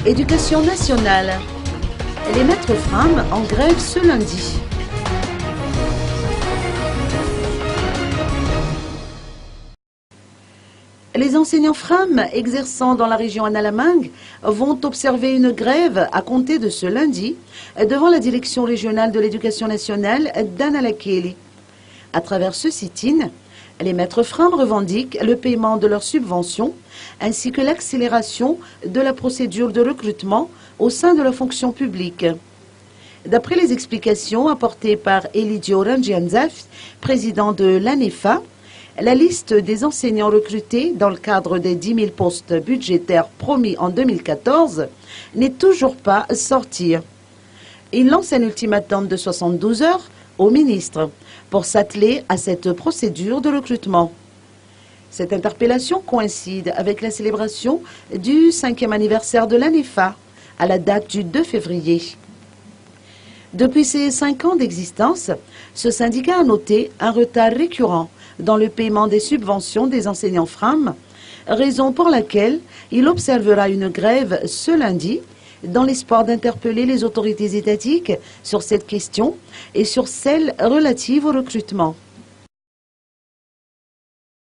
Éducation nationale. Les maîtres FRAM en grève ce lundi. Les enseignants FRAM exerçant dans la région Analamang vont observer une grève à compter de ce lundi devant la direction régionale de l'éducation nationale d'Analakeli. À travers ce sit-in, les maîtres FRAM revendiquent le paiement de leurs subventions ainsi que l'accélération de la procédure de recrutement au sein de la fonction publique. D'après les explications apportées par Elidio Rangianzaf, président de l'ANEFA, la liste des enseignants recrutés dans le cadre des 10 000 postes budgétaires promis en 2014 n'est toujours pas sortie. Il lance un ultimatum de 72 heures au ministre pour s'atteler à cette procédure de recrutement. Cette interpellation coïncide avec la célébration du 5e anniversaire de l'ANEFA à la date du 2 février. Depuis ses 5 ans d'existence, ce syndicat a noté un retard récurrent dans le paiement des subventions des enseignants FRAM, raison pour laquelle il observera une grève ce lundi dans l'espoir d'interpeller les autorités étatiques sur cette question et sur celle relative au recrutement.